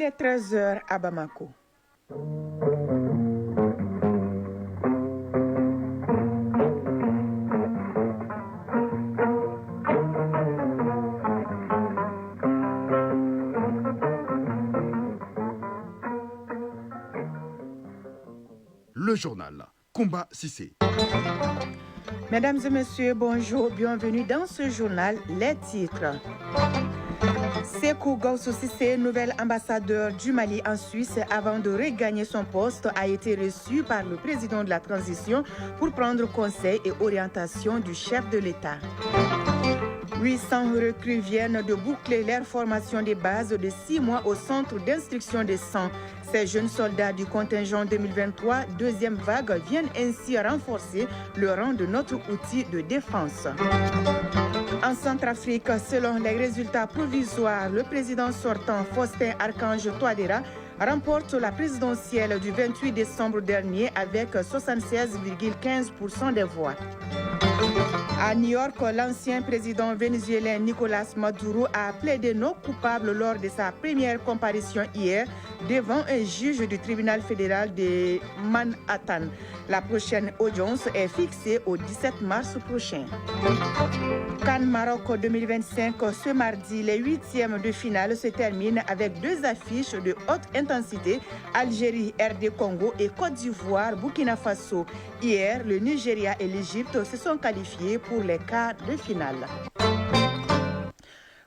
est 13 heures à Bamako. Le journal Kumba Sissé. Mesdames et messieurs, bonjour, bienvenue dans ce journal. Les titres. Sékou Gawsu Cissé, nouvel ambassadeur du Mali en Suisse avant de regagner son poste, a été reçu par le président de la transition pour prendre conseil et orientation du chef de l'État. 800 recrues viennent de boucler leur formation de base de 6 mois au centre d'instruction des 100. Ces jeunes soldats du contingent 2023, deuxième vague, viennent ainsi renforcer le rang de notre outil de défense. En Centrafrique, selon les résultats provisoires, le président sortant Faustin Archange Touadéra remporte la présidentielle du 28 décembre dernier avec 76,15% des voix. À New York, l'ancien président vénézuélien Nicolas Maduro a plaidé non coupable lors de sa première comparution hier devant un juge du tribunal fédéral de Manhattan. La prochaine audience est fixée au 17 mars prochain. CAN Maroc 2025, ce mardi, les huitièmes de finale se terminent avec deux affiches de haute intensité, Algérie, RD Congo et Côte d'Ivoire, Burkina Faso. Hier, le Nigeria et l'Égypte se sont qualifiés pour les quarts de finale.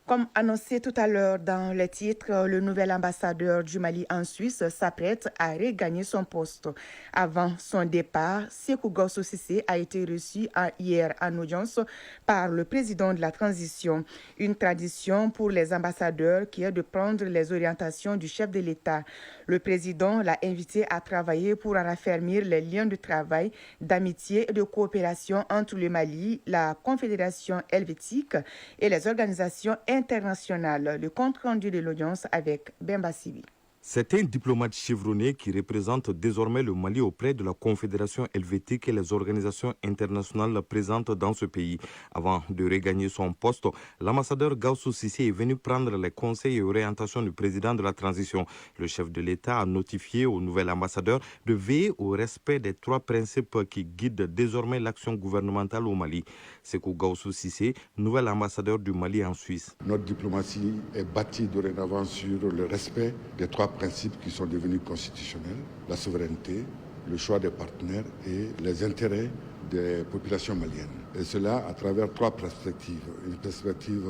Comme annoncé tout à l'heure dans les titres, le nouvel ambassadeur du Mali en Suisse s'apprête à regagner son poste. Avant son départ, Sékou Gawsu Cissé a été reçu hier en audience par le président de la transition. Une tradition pour les ambassadeurs qui est de prendre les orientations du chef de l'État. Le président l'a invité à travailler pour raffermir les liens de travail, d'amitié et de coopération entre le Mali, la Confédération helvétique et les organisations internationales. Le compte rendu de l'audience avec Bemba Sibi. C'est un diplomate chevronné qui représente désormais le Mali auprès de la Confédération helvétique et les organisations internationales présentes dans ce pays. Avant de regagner son poste, l'ambassadeur Gawsu Cissé est venu prendre les conseils et orientations du président de la transition. Le chef de l'État a notifié au nouvel ambassadeur de veiller au respect des trois principes qui guident désormais l'action gouvernementale au Mali. Sékou Gawsu Cissé, nouvel ambassadeur du Mali en Suisse. Notre diplomatie est bâtie dorénavant sur le respect des trois principes qui sont devenus constitutionnels, la souveraineté, le choix des partenaires et les intérêts des populations maliennes. Et cela à travers trois perspectives. Une perspective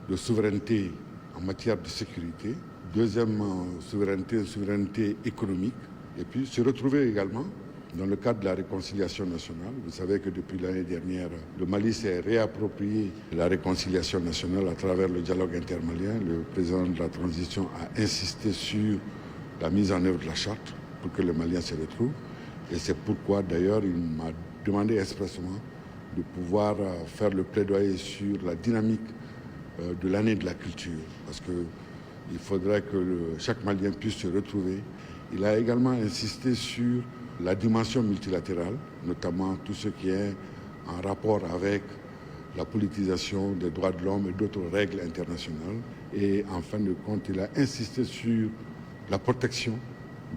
de souveraineté en matière de sécurité, deuxième souveraineté, une souveraineté économique, et puis se retrouver également dans le cadre de la réconciliation nationale. Vous savez que depuis l'année dernière, le Mali s'est réapproprié la réconciliation nationale à travers le dialogue intermalien. Le président de la transition a insisté sur la mise en œuvre de la charte pour que les Maliens se retrouvent. Et c'est pourquoi d'ailleurs il m'a demandé expressément de pouvoir faire le plaidoyer sur la dynamique de l'année de la culture. Parce qu'il faudrait que chaque Malien puisse se retrouver. Il a également insisté sur la dimension multilatérale, notamment tout ce qui est en rapport avec la politisation des droits de l'homme et d'autres règles internationales. Et en fin de compte, il a insisté sur la protection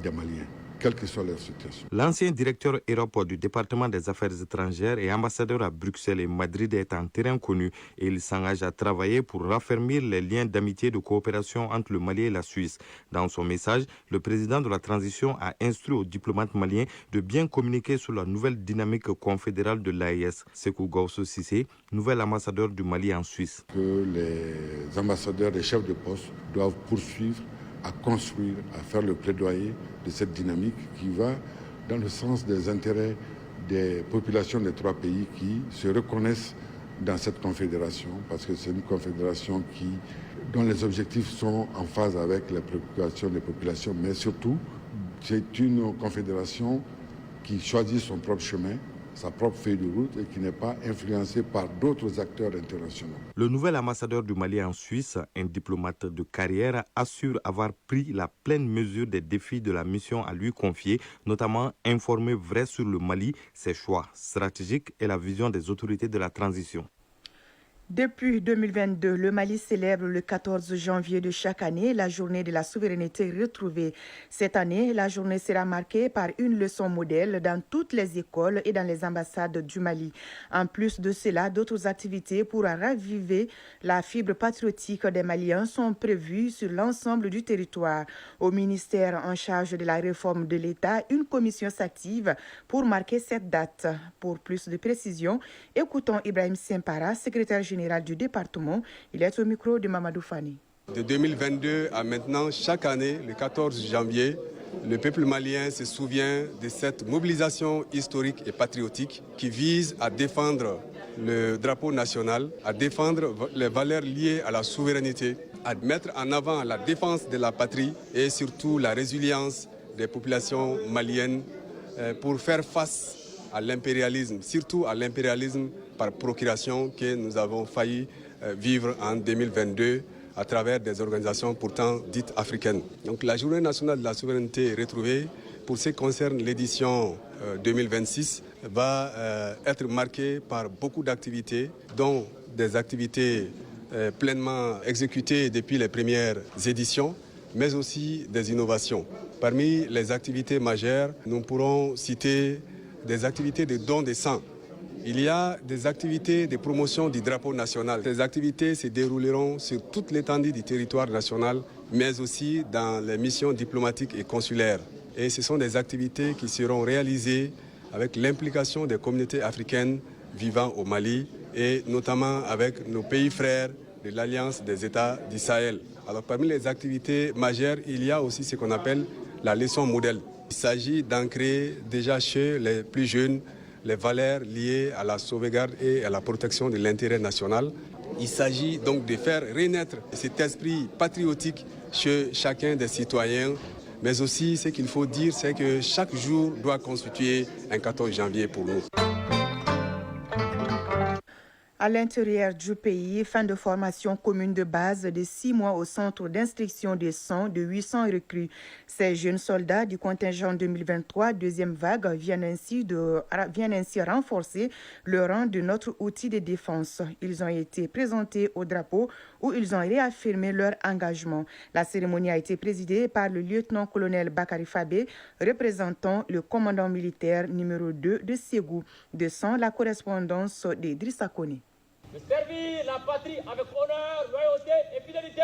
des Maliens, quelle que soit leur situation. L'ancien directeur Europe du département des affaires étrangères et ambassadeur à Bruxelles et Madrid est en terrain connu et il s'engage à travailler pour raffermir les liens d'amitié et de coopération entre le Mali et la Suisse. Dans son message, le président de la transition a instruit aux diplomates maliens de bien communiquer sur la nouvelle dynamique confédérale de l'AES. Sékou Gawsu Cissé, nouvel ambassadeur du Mali en Suisse. Que les ambassadeurs, les chefs de poste doivent poursuivre à construire, à faire le plaidoyer de cette dynamique qui va dans le sens des intérêts des populations des trois pays qui se reconnaissent dans cette confédération, parce que c'est une confédération dont les objectifs sont en phase avec les préoccupations des populations, mais surtout, c'est une confédération qui choisit son propre chemin, sa propre feuille de route et qui n'est pas influencée par d'autres acteurs internationaux. Le nouvel ambassadeur du Mali en Suisse, un diplomate de carrière, assure avoir pris la pleine mesure des défis de la mission à lui confier, notamment informer vrai sur le Mali, ses choix stratégiques et la vision des autorités de la transition. Depuis 2022, le Mali célèbre le 14 janvier de chaque année la journée de la souveraineté retrouvée. Cette année, la journée sera marquée par une leçon modèle dans toutes les écoles et dans les ambassades du Mali. En plus de cela, d'autres activités pour raviver la fibre patriotique des Maliens sont prévues sur l'ensemble du territoire. Au ministère en charge de la réforme de l'État, une commission s'active pour marquer cette date. Pour plus de précisions, écoutons Ibrahim Sempara, secrétaire général du département. Il est au micro de Mamadou Fani. De 2022 à maintenant, chaque année, le 14 janvier, le peuple malien se souvient de cette mobilisation historique et patriotique qui vise à défendre le drapeau national, à défendre les valeurs liées à la souveraineté, à mettre en avant la défense de la patrie et surtout la résilience des populations maliennes pour faire face à l'impérialisme, surtout à l'impérialisme par procuration que nous avons failli vivre en 2022 à travers des organisations pourtant dites africaines. Donc la Journée nationale de la souveraineté retrouvée, pour ce qui concerne l'édition 2026, va être marquée par beaucoup d'activités, dont des activités pleinement exécutées depuis les premières éditions, mais aussi des innovations. Parmi les activités majeures, nous pourrons citer des activités de don de sang. Il y a des activités de promotion du drapeau national. Ces activités se dérouleront sur toute l'étendue du territoire national, mais aussi dans les missions diplomatiques et consulaires. Et ce sont des activités qui seront réalisées avec l'implication des communautés africaines vivant au Mali et notamment avec nos pays frères de l'Alliance des États du Sahel. Alors parmi les activités majeures, il y a aussi ce qu'on appelle la leçon modèle. Il s'agit d'ancrer déjà chez les plus jeunes les valeurs liées à la sauvegarde et à la protection de l'intérêt national. Il s'agit donc de faire renaître cet esprit patriotique chez chacun des citoyens. Mais aussi, ce qu'il faut dire, c'est que chaque jour doit constituer un 14 janvier pour nous. À l'intérieur du pays, fin de formation commune de base de 6 mois au centre d'instruction des sons de 800 recrues. Ces jeunes soldats du contingent 2023, deuxième vague, viennent ainsi renforcer le rang de notre outil de défense. Ils ont été présentés au drapeau où ils ont réaffirmé leur engagement. La cérémonie a été présidée par le lieutenant-colonel Bakary Fabé, représentant le commandant militaire numéro 2 de Ségou. De son, la correspondance d'Idrissa Kone. De servir la patrie avec honneur, loyauté et fidélité.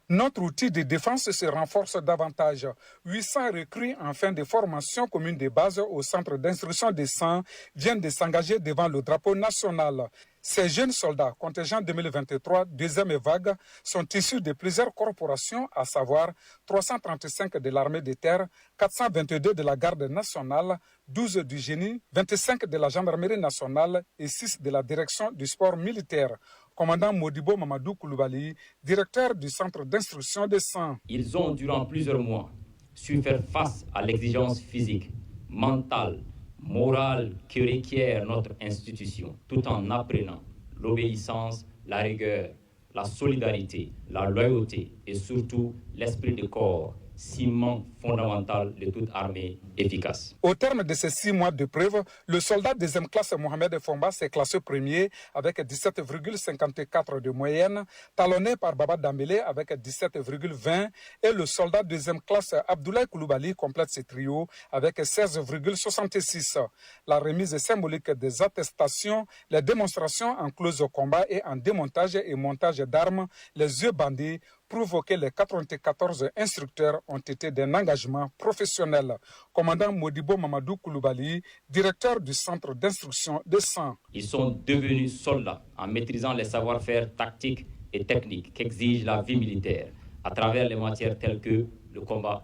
Notre outil de défense se renforce davantage. 800 recrues en fin de formation commune de base au centre d'instruction des 100 viennent de s'engager devant le drapeau national. Ces jeunes soldats, contingent 2023, deuxième vague, sont issus de plusieurs corporations, à savoir 335 de l'armée de terre, 422 de la garde nationale, 12 du génie, 25 de la gendarmerie nationale et 6 de la direction du sport militaire. Commandant Modibo Mamadou Koulibaly, directeur du centre d'instruction des 100. Ils ont, durant plusieurs mois, su faire face à l'exigence physique, mentale, morale que requiert notre institution, tout en apprenant l'obéissance, la rigueur, la solidarité, la loyauté et surtout l'esprit de corps, ciment fondamental de toute armée efficace. Au terme de ces 6 mois de preuve, le soldat deuxième classe Mohamed Fomba s'est classé premier avec 17,54 de moyenne, talonné par Baba Dambélé avec 17,20 et le soldat deuxième classe Abdoulaye Koulibaly complète ce trio avec 16,66. La remise symbolique des attestations, les démonstrations en close au combat et en démontage et montage d'armes, les yeux bandés, prouve que les 94 instructeurs ont été d'un engagement professionnel. Commandant Modibo Mamadou Koulibaly, directeur du centre d'instruction de 100. Ils sont devenus soldats en maîtrisant les savoir-faire tactiques et techniques qu'exige la vie militaire à travers les matières telles que le combat,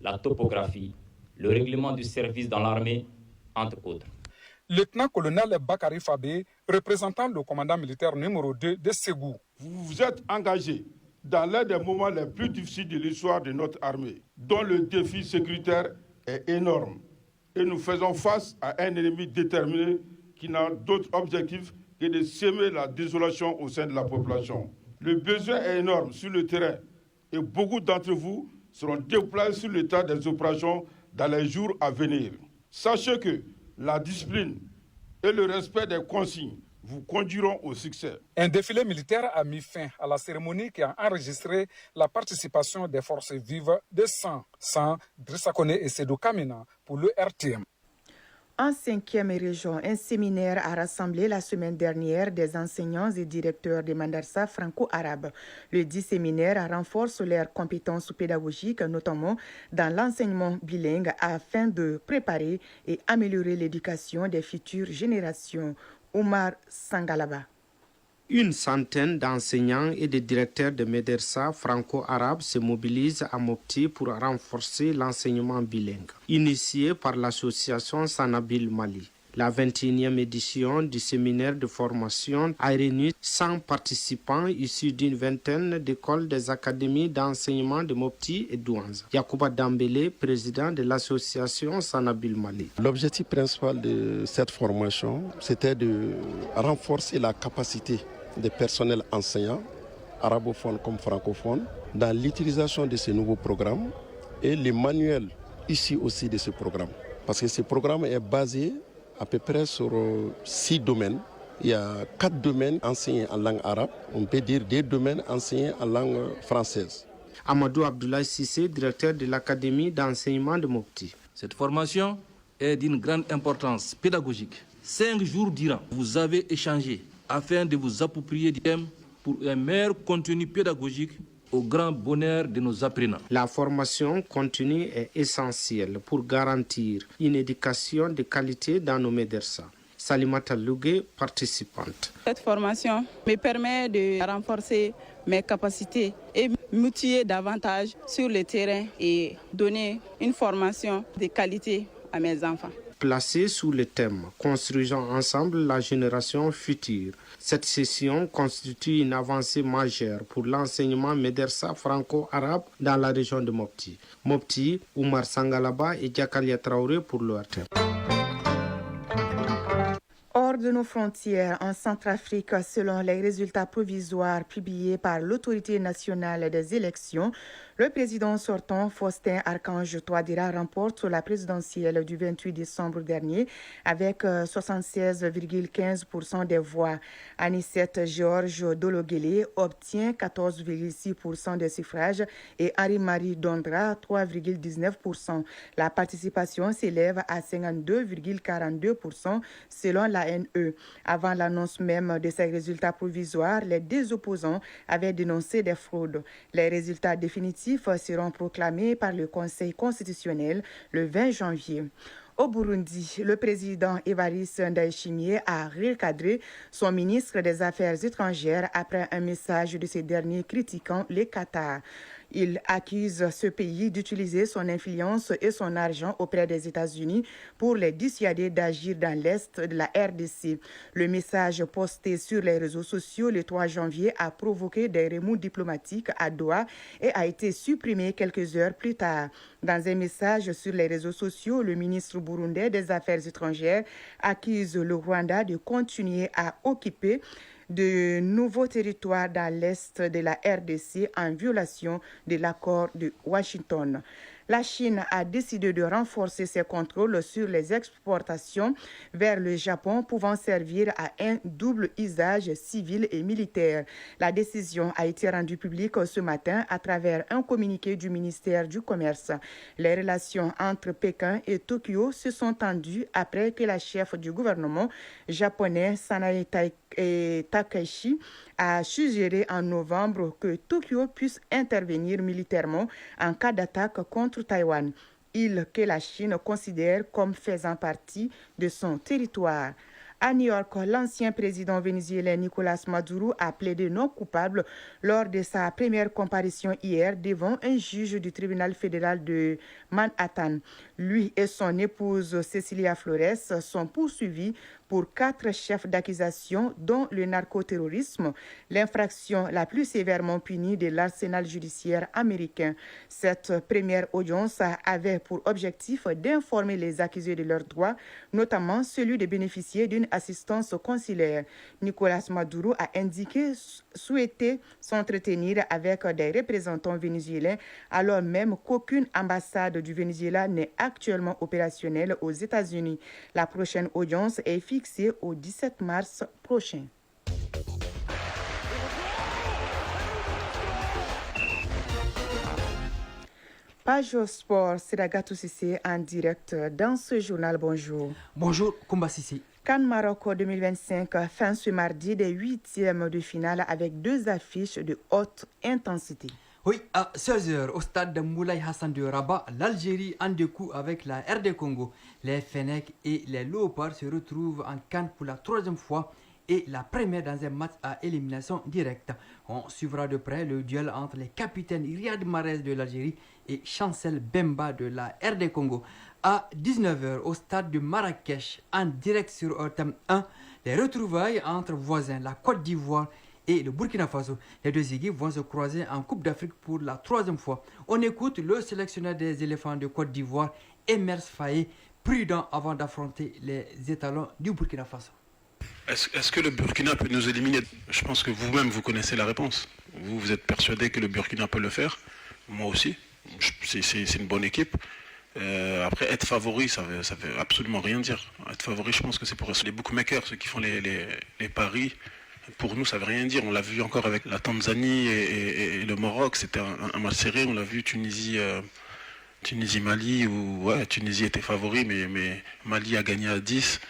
la topographie, le règlement du service dans l'armée, entre autres. Lieutenant-colonel Bakary Fabé, représentant le commandant militaire numéro 2 de Ségou. Vous vous êtes engagé dans l'un des moments les plus difficiles de l'histoire de notre armée, dont le défi sécuritaire est énorme. Et nous faisons face à un ennemi déterminé qui n'a d'autre objectif que de semer la désolation au sein de la population. Le besoin est énorme sur le terrain et beaucoup d'entre vous seront déplacés sur le tas des opérations dans les jours à venir. Sachez que la discipline et le respect des consignes vous conduiront au succès. Un défilé militaire a mis fin à la cérémonie qui a enregistré la participation des forces vives de San, Drissa Kone et Sédou Kamina pour le RTM. En 5e région, un séminaire a rassemblé la semaine dernière des enseignants et directeurs des madrasas franco-arabes. Le dit séminaire renforce leurs compétences pédagogiques, notamment dans l'enseignement bilingue, afin de préparer et améliorer l'éducation des futures générations. Omar Sangalaba. Une centaine d'enseignants et de directeurs de médersa franco-arabes se mobilisent à Mopti pour renforcer l'enseignement bilingue. Initié par l'association Sanabil Mali, la 21e édition du séminaire de formation a réuni 100 participants issus d'une vingtaine d'écoles des académies d'enseignement de Mopti et Douanza. Yacouba Dambélé, président de l'association Sanabil Mali. L'objectif principal de cette formation, c'était de renforcer la capacité des personnels enseignants, arabophones comme francophones, dans l'utilisation de ces nouveaux programmes et les manuels issus aussi de ce programme. Parce que ce programme est basé à peu près sur 6 domaines. Il y a 4 domaines enseignés en langue arabe, on peut dire 2 domaines enseignés en langue française. Amadou Abdoulaye Sissé, directeur de l'Académie d'enseignement de Mopti. Cette formation est d'une grande importance pédagogique. 5 jours durant, vous avez échangé afin de vous approprier des thèmes pour un meilleur contenu pédagogique au grand bonheur de nos apprenants. La formation continue est essentielle pour garantir une éducation de qualité dans nos médersas. Salimata Lougué, participante. Cette formation me permet de renforcer mes capacités et m'outiller davantage sur le terrain et donner une formation de qualité à mes enfants. Placée sous le thème « Construisons ensemble la génération future ». Cette session constitue une avancée majeure pour l'enseignement médersa franco-arabe dans la région de Mopti. Mopti, Oumar Sangalaba et Diakalia Traoré pour l'ORTM. Hors de nos frontières, en Centrafrique, selon les résultats provisoires publiés par l'Autorité nationale des élections, le président sortant, Faustin Archange Touadéra, remporte la présidentielle du 28 décembre dernier avec 76,15% des voix. Anicette Georges Dologuélé obtient 14,6% des suffrages et Henri-Marie Dondra 3,19%. La participation s'élève à 52,42% selon l'ANE. Avant l'annonce même de ces résultats provisoires, les 2 opposants avaient dénoncé des fraudes. Les résultats définitifs seront proclamés par le Conseil constitutionnel le 20 janvier. Au Burundi, le président Évariste Ndayishimiye a recadré son ministre des Affaires étrangères après un message de ce dernier critiquant le Qatar. Il accuse ce pays d'utiliser son influence et son argent auprès des États-Unis pour les dissuader d'agir dans l'Est de la RDC. Le message posté sur les réseaux sociaux le 3 janvier a provoqué des remous diplomatiques à Doha et a été supprimé quelques heures plus tard. Dans un message sur les réseaux sociaux, le ministre burundais des Affaires étrangères accuse le Rwanda de continuer à occuper de nouveaux territoires dans l'est de la RDC en violation de l'accord de Washington. La Chine a décidé de renforcer ses contrôles sur les exportations vers le Japon pouvant servir à un double usage civil et militaire. La décision a été rendue publique ce matin à travers un communiqué du ministère du Commerce. Les relations entre Pékin et Tokyo se sont tendues après que la chef du gouvernement japonais, Sanae Takaichi, a suggéré en novembre que Tokyo puisse intervenir militairement en cas d'attaque contre Taïwan, île que la Chine considère comme faisant partie de son territoire. À New York, l'ancien président vénézuélien Nicolás Maduro a plaidé non coupable lors de sa première comparution hier devant un juge du tribunal fédéral de Manhattan. Lui et son épouse Cecilia Flores sont poursuivis pour 4 chefs d'accusation, dont le narcoterrorisme, l'infraction la plus sévèrement punie de l'arsenal judiciaire américain. Cette première audience avait pour objectif d'informer les accusés de leurs droits, notamment celui de bénéficier d'une assistance consulaire. Nicolás Maduro a indiqué souhaiter s'entretenir avec des représentants vénézuéliens, alors même qu'aucune ambassade du Venezuela n'est actuellement opérationnelle aux États-Unis. La prochaine audience est fixée fixée au 17 mars prochain. Page Sport, Siragatou Sissé en direct dans ce journal. Bonjour. Bonjour, Koumba Sissé. CAN Maroc 2025, fin ce mardi des 8e de finale avec 2 affiches de haute intensité. Oui, à 16h, au stade de Moulay Hassan de Rabat, l'Algérie en deux coups avec la RD Congo. Les Fennecs et les Léopards se retrouvent en CAN pour la 3e fois et la première dans un match à élimination directe. On suivra de près le duel entre les capitaines Riyad Mahrez de l'Algérie et Chancel Bemba de la RD Congo. À 19h, au stade de Marrakech, en direct sur Thème 1, les retrouvailles entre voisins, la Côte d'Ivoire et le Burkina Faso. Les deux équipes vont se croiser en Coupe d'Afrique pour la 3e fois. On écoute le sélectionneur des éléphants de Côte d'Ivoire, Emers Faye, prudent avant d'affronter les étalons du Burkina Faso. Est-ce que le Burkina peut nous éliminer? Je pense que vous-même, vous connaissez la réponse. Vous êtes persuadé que le Burkina peut le faire. Moi aussi. C'est une bonne équipe. Après, être favori, ça veut absolument rien dire. Être favori, je pense que c'est pour les bookmakers, ceux qui font les paris. Pour nous, ça veut rien dire. On l'a vu encore avec la Tanzanie et le Maroc. C'était un match serré. On l'a vu Tunisie-Mali, où Tunisie était favori, mais Mali a gagné à 10.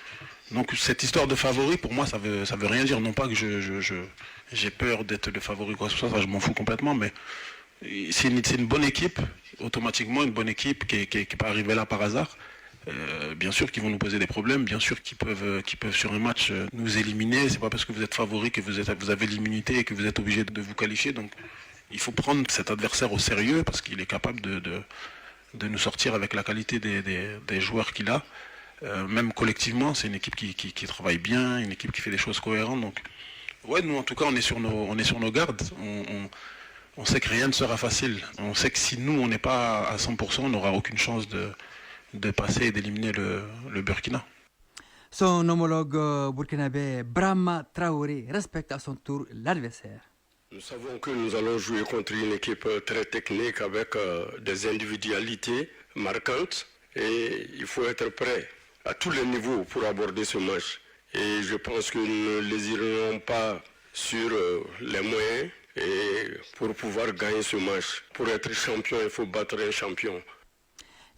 Donc cette histoire de favori, pour moi, ça veut rien dire. Non pas que j'ai peur d'être le favori quoi que ce soit, ça je m'en fous complètement, mais c'est une bonne équipe, automatiquement une bonne équipe qui est pas arrivée là par hasard. Bien sûr qu'ils vont nous poser des problèmes, bien sûr qu'ils peuvent sur un match nous éliminer. C'est pas parce que vous êtes favori que vous avez l'immunité et que vous êtes obligé de vous qualifier. Donc il faut prendre cet adversaire au sérieux parce qu'il est capable de nous sortir avec la qualité des joueurs qu'il a. Même collectivement, c'est une équipe qui travaille bien, une équipe qui fait des choses cohérentes. Donc, ouais, nous en tout cas, on est sur nos gardes. On sait que rien ne sera facile. On sait que si nous, on n'est pas à 100%, on n'aura aucune chance de passer et d'éliminer le Burkina. Son homologue burkinabé Brahma Traoré respecte à son tour l'adversaire. Nous savons que nous allons jouer contre une équipe très technique avec des individualités marquantes et il faut être prêt à tous les niveaux pour aborder ce match. Et je pense que nous ne lésinerons pas sur les moyens et pour pouvoir gagner ce match. Pour être champion, il faut battre un champion.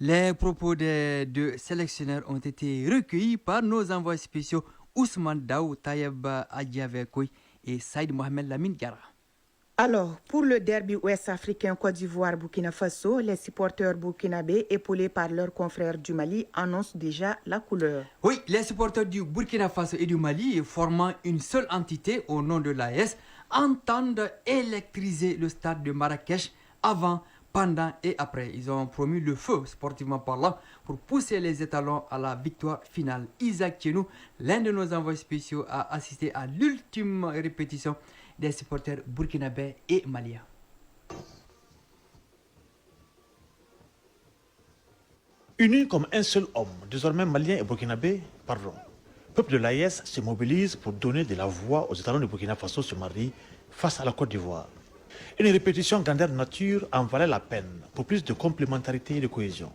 Les propos des deux sélectionneurs ont été recueillis par nos envoyés spéciaux Ousmane Daou, Tayeb Adjavekoui et Saïd Mohamed Lamine Diarra. Alors, pour le derby ouest-africain Côte d'Ivoire-Burkina Faso, les supporters burkinabés, épaulés par leurs confrères du Mali, annoncent déjà la couleur. Oui, les supporters du Burkina Faso et du Mali, formant une seule entité au nom de l'AS, entendent électriser le stade de Marrakech avant, pendant et après. Ils ont promis le feu, sportivement parlant, pour pousser les étalons à la victoire finale. Isaac Tchenou, l'un de nos envoyés spéciaux, a assisté à l'ultime répétition des supporters burkinabés et maliens. Unis comme un seul homme, désormais maliens et burkinabés, pardon. Le peuple de l'AES se mobilise pour donner de la voix aux étalons de Burkina Faso ce mardi face à la Côte d'Ivoire. Une répétition grandeur nature en valait la peine pour plus de complémentarité et de cohésion.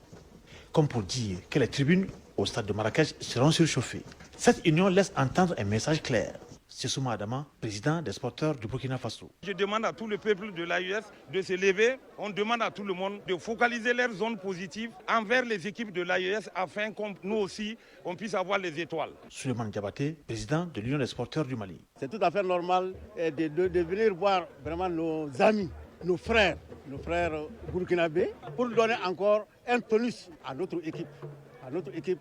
Comme pour dire que les tribunes au stade de Marrakech seront surchauffées. Cette union laisse entendre un message clair. C'est Souma Adama, président des sporteurs du Burkina Faso. Je demande à tout le peuple de l'AES de se lever. On demande à tout le monde de focaliser leurs zones positives envers les équipes de l'AES afin que nous aussi, on puisse avoir les étoiles. Souleymane Diabaté, président de l'Union des sporteurs du Mali. C'est tout à fait normal de venir voir vraiment nos amis, nos frères burkinabés pour donner encore un tonus à notre équipe.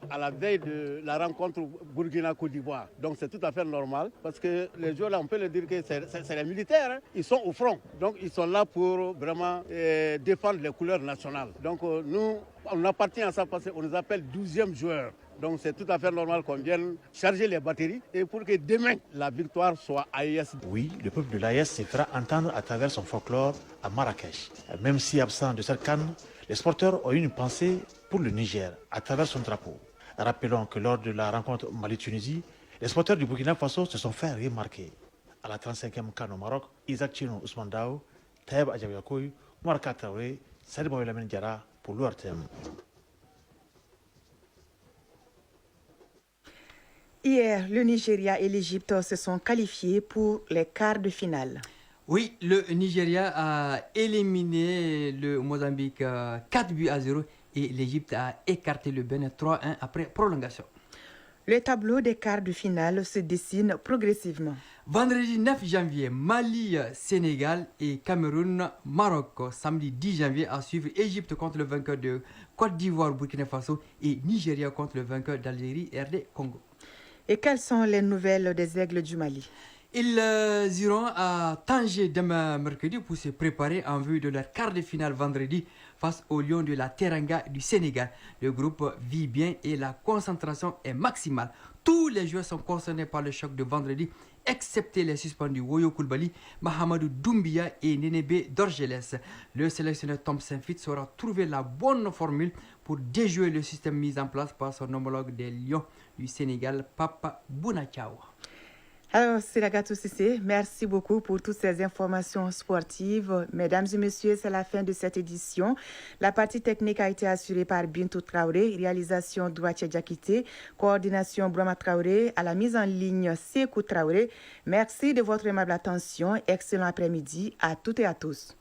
À la veille de la rencontre Burkina-Côte d'Ivoire. Donc c'est tout à fait normal parce que les joueurs là, on peut le dire que c'est les militaires, hein. Ils sont au front. Donc ils sont là pour vraiment défendre les couleurs nationales. Donc nous, on appartient à ça parce qu'on nous appelle 12e joueur. Donc c'est tout à fait normal qu'on vienne charger les batteries et pour que demain la victoire soit AES. Oui, le peuple de l'AES se fera entendre à travers son folklore à Marrakech. Même si absent de cette CAN, les sporteurs ont eu une pensée pour le Niger à travers son drapeau. Rappelons que lors de la rencontre Mali-Tunisie, les sporteurs du Burkina Faso se sont fait remarquer. À la 35e CAN au Maroc, Isaac Tchenou Ousmane Dao, Tayeb Adjavekoui, Oumar Traoré, Saïd Mohamed Lamine Diarra pour l'ORTM. Hier, le Nigeria et l'Égypte se sont qualifiés pour les quarts de finale. Oui, le Nigeria a éliminé le Mozambique 4-0 et l'Égypte a écarté le Bénin 3-1 après prolongation. Le tableau des quarts de finale se dessine progressivement. Vendredi 9 janvier, Mali, Sénégal et Cameroun, Maroc. Samedi 10 janvier, à suivre Égypte contre le vainqueur de Côte d'Ivoire, Burkina Faso et Nigeria contre le vainqueur d'Algérie, RD Congo. Et quelles sont les nouvelles des Aigles du Mali? Ils iront à Tanger demain mercredi pour se préparer en vue de leur quart de finale vendredi face aux Lions de la Teranga du Sénégal. Le groupe vit bien et la concentration est maximale. Tous les joueurs sont concernés par le choc de vendredi, excepté les suspendus Woyo Koulibaly, Mahamadou Doumbia et Nenebe Dorgeles. Le sélectionneur Tom Saint-Fit saura trouver la bonne formule pour déjouer le système mis en place par son homologue des Lions du Sénégal, Papa Bounatiao. Alors, Siragatou Sissé, merci beaucoup pour toutes ces informations sportives. Mesdames et messieurs, c'est la fin de cette édition. La partie technique a été assurée par Bintou Traoré, réalisation Douache Diakité, coordination Brahma Traoré, à la mise en ligne Sekou Traoré. Merci de votre aimable attention. Excellent après-midi à toutes et à tous.